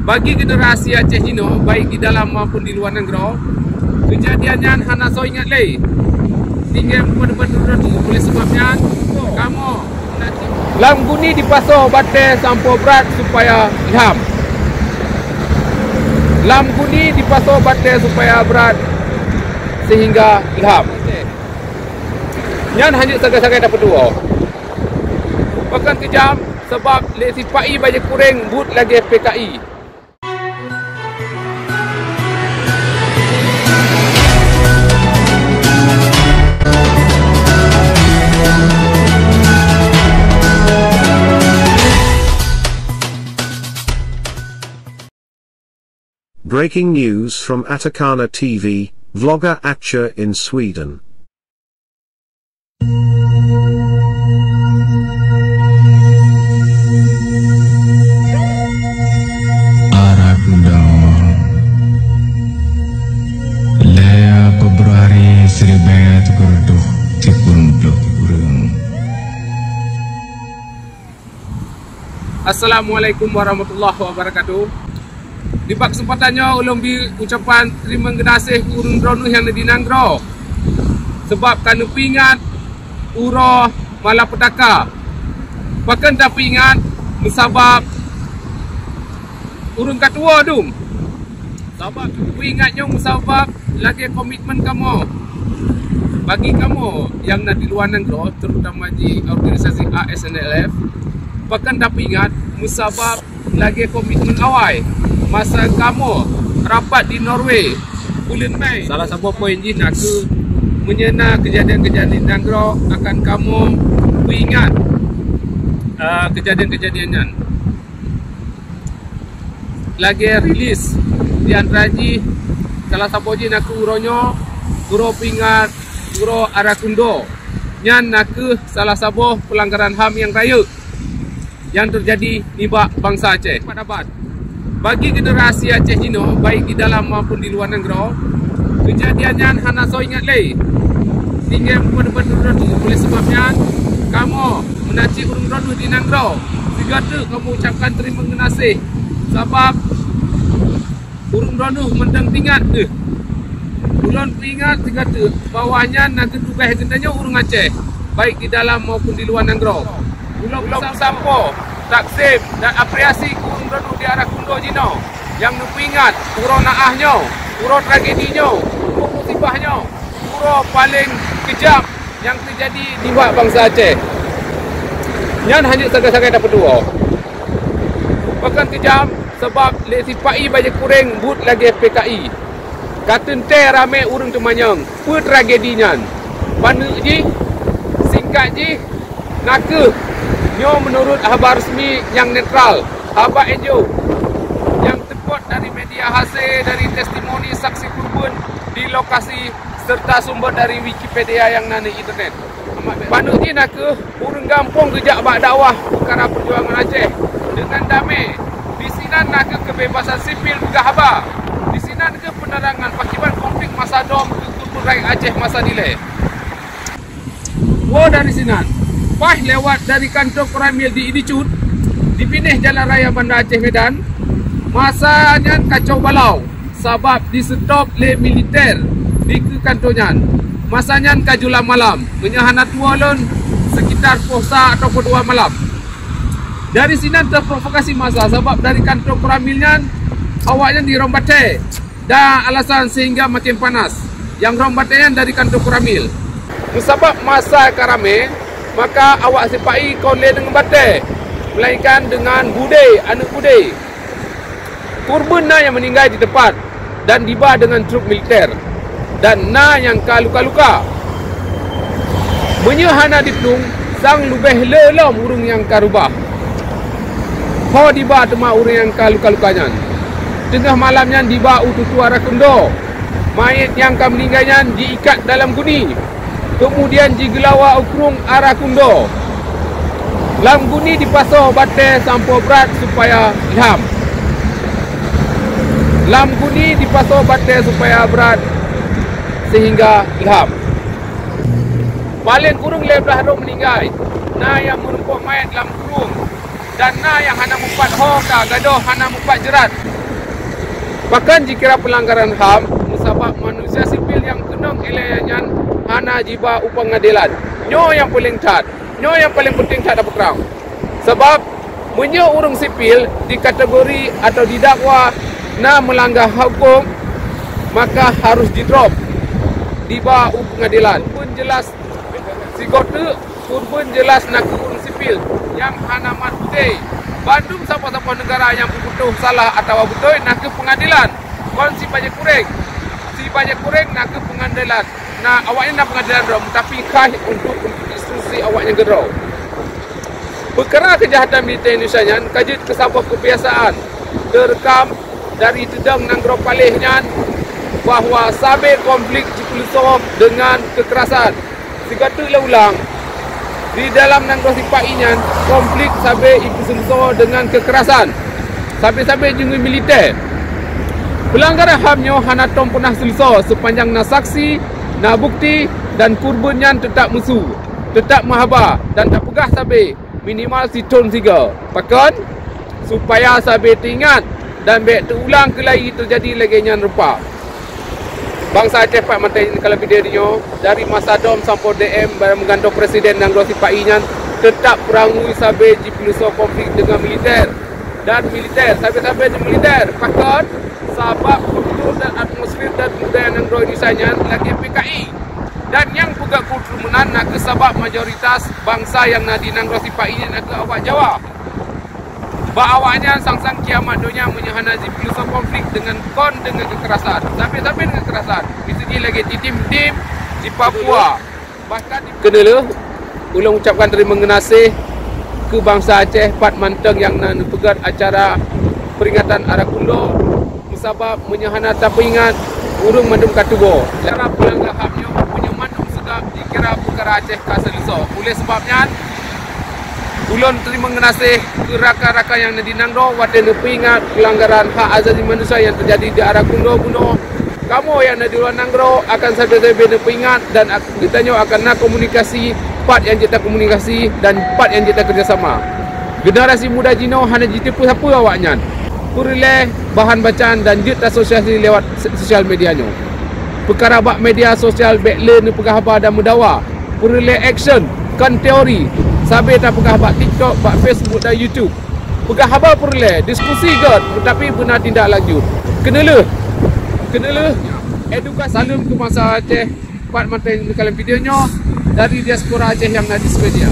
Bagi generasi Aceh Cino, baik di dalam maupun di luar negara, kejadiannya hana so ingat leh. Tinggal benar-benar oleh sebabnya kamu lam guni dipasau batai sampo berat supaya ilham. Lam guni dipasau batai supaya berat sehingga ilham. Nyan hanya sagai-sagai dapat dua. Bahkan kejam sebab lesi pai banyak kurang but lagi PKI. Breaking news from Atacana TV, vlogger Atcha in Sweden. Arakundo Lea Februari 1930. Assalamualaikum warahmatullahi wabarakatuh. Di kesempatannya ulun bi ucapan terima kasih urun dronu yang di Nanggro. Sebab kanu pingat uro malapetaka. Bahkan tapi ingat sebab urun katua dum. Sebab ingatnya sebab lagi komitmen kamu. Bagi kamu yang nak di luar Nanggro, terutama di organisasi ASNLF, bahkan tapi ingat musabab lagi komitmen awal. Masa kamu rapat di Norway bulan Mei, salah satu poin ini aku menyena kejadian-kejadian di Nanggro akan kamu ingat kejadian-kejadiannya. Lagi rilis di antraji salah satu poin aku uronyo uro pingat uro Arakundo nyan aku salah satu pelanggaran HAM yang raya yang terjadi di bangsa Aceh. Bagi generasi Aceh Cino, baik di dalam maupun di luar negara, kejadiannya hana so ingat leh. Tinggal benar-benar oleh sebabnya kamu menaci urung rodu di Nanggro. Juga tu kamu ucapkan terima kasih sebab urung rodu mendang tingkat tu. Ulun ingat juga tu bawahnya nak tugas gendanya urung Aceh, baik di dalam maupun di luar negara. Ulun sampo taksim dan apresiasi urung rodu di Arakundo Jino yang ingat uro naahnya, uro tragedinya, uro musibahnya, uro paling kejam yang terjadi di bangsa Aceh. Yang hanya sagai-sagai dapat dua. Bahkan kejam sebab lesi pai banyak kurang but lagi PKI. Katente rame urung temanyang, pu tragedinya. Panu ji singkat ji nake nyo menurut khabar resmi yang netral, khabar NGO yang terbuat dari media hasil, dari testimoni saksi korban di lokasi serta sumber dari Wikipedia yang nana internet. Panu ji nak urang gampung kejak bak dakwah perkara perjuangan Aceh dengan damai. Di sini nak kebebasan sipil juga haba. Di sini nak penerangan akibat konflik masa dom kultur rakyat Aceh masa nilai. Dari sini pas lewat dari kantor Koramil di Idicut, dipindah jalan raya Bandar Aceh Medan, masanya kacau balau sebab di stop le militer di ke kantornya. Masanya kajulah malam, menyahana tua lon sekitar posa atau 2 malam. Dari sini terprovokasi masa sebab dari kantor Koramilnya awaknya di Rombate dan alasan sehingga makin panas. Yang Rombatenya dari kantor Koramil. Sebab masa karame maka awak sipai kau le dengan batai, melainkan dengan budai, anak budai. Korban na yang meninggal di tempat dan dibawa dengan truk militer dan na yang luka-luka. Menyahana di pelung sang lubeh lelom urung yang karubah. Ho dibawa tema urung yang luka-lukanya. Tengah malamnya dibawa ututu Arakundo. Mayat yang meninggalnya diikat dalam guni. Kemudian digelawa ukrung Arakundo. Lam guni dipasau batai sampo berat supaya ilham. Lam guni dipasau batai supaya berat sehingga ilham. Paling kurung lebelah dong meninggal. Nah yang menumpuk mayat dalam kurung. Dan nah yang hana mumpat hoka gadoh hana mumpat jerat. Bahkan jika pelanggaran HAM musabab manusia sipil yang kena elayanyan hana jiba upengadilan. Nyo yang paling tat, nyo yang paling penting tak ada perang. Sebab punya orang sipil di kategori atau didakwa na melanggar hukum, maka harus di-drop di bawah pengadilan. Pun jelas si kota pun jelas nak orang sipil yang hana mat putih. Bandung siapa-siapa negara yang berbutuh salah atau betul nak ke pengadilan. Kon si banyak kurang. Si banyak kurang nak ke pengadilan. Nah, awaknya nak pengadilan rom tapi kah untuk instruksi awaknya gerau. Perkara kejahatan militer Indonesia nyan kajut kesabah kebiasaan terekam dari tedang nanggro palihnya bahawa sabe konflik Cipuliso dengan kekerasan. Sigatu ulang di dalam nanggro sipai-nya konflik sabe Cipuliso dengan kekerasan. Sabe-sabe junggu militer. Pelanggaran HAM-nya hana tom pernah selesai sepanjang na saksi, na bukti dan kurbannya tetap musuh, tetap mahaba dan tak pegah sabe. Minimal si ton 3. Pakan supaya sahabat teringat dan baik terulang kelahi terjadi lagi yang rupa. Bangsa Aceh Pak Mantai kalau videonya dari masa DOM sampai DM menggandung presiden dan grosi painya tetap perangui sahabat Cipuliso konflik dengan militer dan militer sahabat-sahabat militer. Pakan sahabat kultur dan atmosfer dan budaya yang Indonesia lagi PKI. Dan yang juga kerumunan nak ke sebab mayoritas bangsa yang nak dinanggrosi pak ini nak ke awak Jawa. Awaknya sang-sang kiamat dunia menyahana Cipuliso konflik dengan kekerasan. Sampai-sampai dengan kekerasan. Di sini lagi tim-tim di Papua. Bahkan kenalah ulang ucapkan terima kasih ke bangsa Aceh Pat Manteng yang nak pegat acara peringatan Arakundo musabab menyahana tak ingat urung mandum katubo. Cara pelanggar HAM-nya dikira perkara Aceh Kaseliso. Oleh sebabnya ulun terima kasih ke rakan-rakan yang di Nangro waten ingat pelanggaran hak asasi manusia yang terjadi di Arakundo. Kamu yang di luar Nangro akan saya ingat dan kita akan nak komunikasi part yang kita komunikasi dan part yang kita kerjasama. Generasi muda Jino hanya ditipu siapa awaknya. Kurileh bahan bacaan dan jut asosiasi lewat sosial medianya. Perkara bak media sosial backline pegah haba dan mendawa. Perle action kan teori. Sabe tak pegah bak TikTok, bak Facebook dan YouTube. Pegah haba perle diskusi god tetapi benar tindak lanjut. Kenalah edukasi salam ke masa Aceh Pat Mantai dalam videonya dari diaspora Aceh yang ada di Sweden.